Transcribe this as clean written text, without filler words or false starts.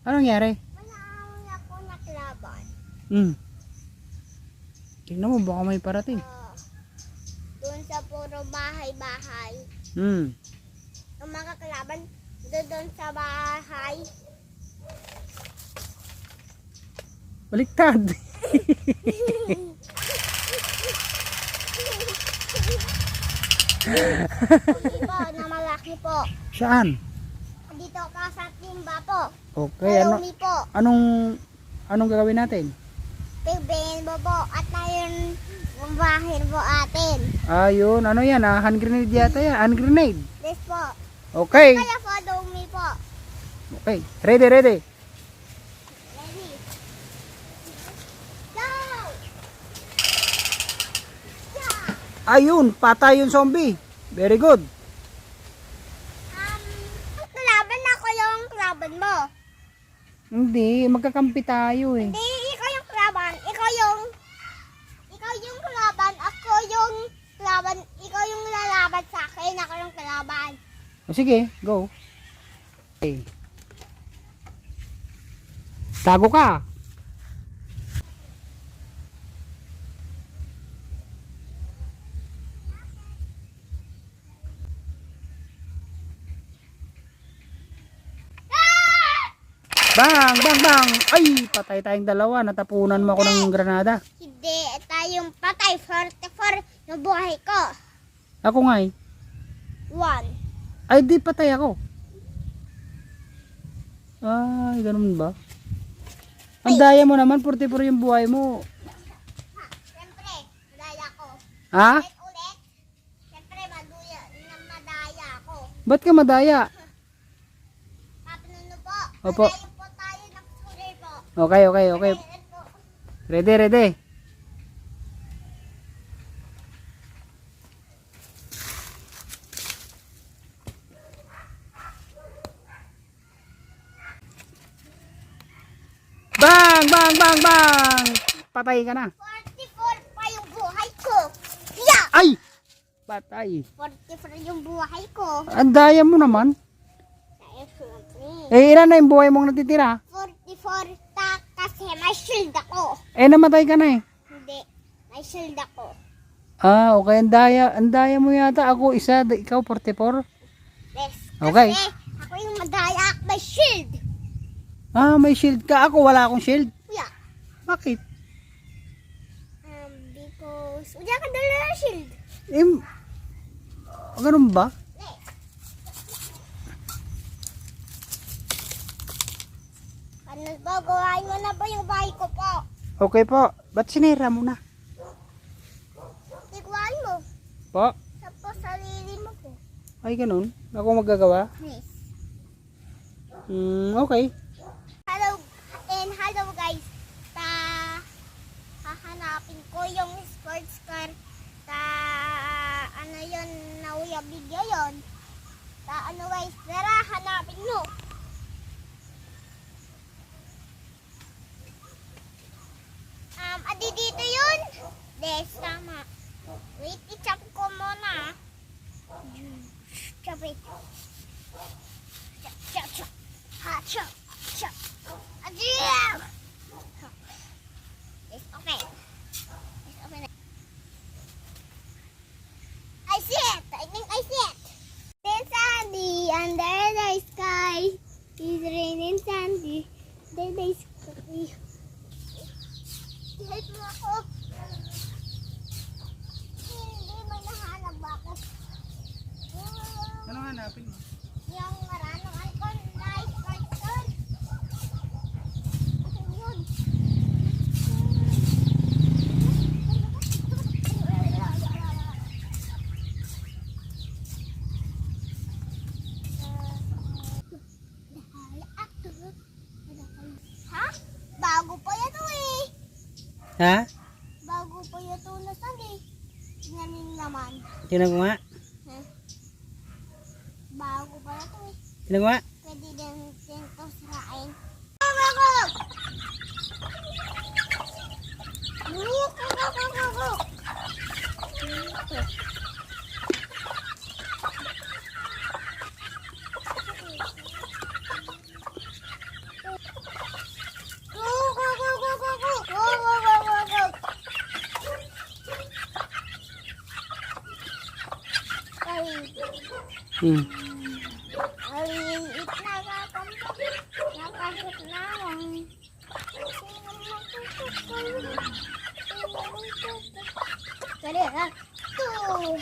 Anong nangyari? Wala ako naklaban. Tingnan mo, baka may parating. Doon sa puro bahay-bahay. Ang mga kalaban doon sa bahay. Baliktad. Hindi po, na malaki po. Saan? Dito ka sa timba po. Okay, Marumi po. anong gagawin natin? Pigbayin mo po. At na yun, bahin po atin. Ayun, ano yan? Hand grenade yata yan. Hand grenade. This po. Okay. Kaya follow me po. Okay. Ready, ready. Ready? Go! Yeah! Ayun, patay yung zombie. Very good. Kalaban ako yung kalaban mo. Hindi, magkakampi tayo eh. Hindi, ikaw yung kalaban. Ikaw yung kalaban. Ako yung kalaban. Ikaw yung lalaban sa akin. Ako yung kalaban. O sige, go. Okay. Tago ka. Bang, bang, bang. Ay, patay tayong dalawa. Natapunan mo ako ng granada. Hindi, tayong patay. 44 yung buhay ko. Ako nga eh. 1. Ay, di patay ako. Ay, ganun ba? Ang daya mo naman, 44 yung buhay mo. Siyempre, madaya ko. Ha? Ulit. Siyempre, madaya ako. Ba't ka madaya? Papanuno po. Opo. Madayo po tayo ng sulir po. Okay, okay, okay. Ayan po. Ready, ready. Bang, bang, bang, bang. Patay ka na. 44 pa yung buhay ko. Yeah! Ay! Patay. 44 yung buhay ko. Ang daya mo naman. Siyempre. Ilan na yung buhay mong natitira? 44 kasi may shield ako. Namatay ka na eh. Hindi, may shield ako. Okay. Ang daya mo yata. Ako isa, ikaw 44. Yes. Okay. Kasi ako yung madaya at may shield. May shield ka. Ako wala akong shield. Yeah. Bakit? Because wala ka dala ng shield. Ganun ba? Ano ba, gawain mo na ba yung bahay ko po? Okay po. Ba't sinira mo na? Tigwain mo. Po? Tapos sarili mo po. Ay, ganun. Ako magagawa? Yes. Okay. Hello guys. Hahanapin ko yung sports car. Ano yun, nauya bigya yun. Ano guys, tara hanapin mo. Adi dito yun. Des, tama. Wait, i-chop ko muna. Chop it. Chop, chop, chop. Ha, chop, chop. Adi! It's okay. It's okay na. I see it. I think I see it. Then sandy under the sky. It's raining sandy. Then the sky. Help mo ako. Hindi, may nahanap ba ako? Ano hanapin mo? Yung maranong icon, nice carton. Ano yun? Ha? Bago pa yan eh. Ha? Bago pa yung tunasan eh. Tingnan naman. Tingnan ko nga. Bago pa na to eh. Tingnan ko nga. Pwede din ito sirain. Go! Hmm. Aliit na kakampo. Nakasot na ako. Sino magtutup? Sino magtutup? Dali, 2,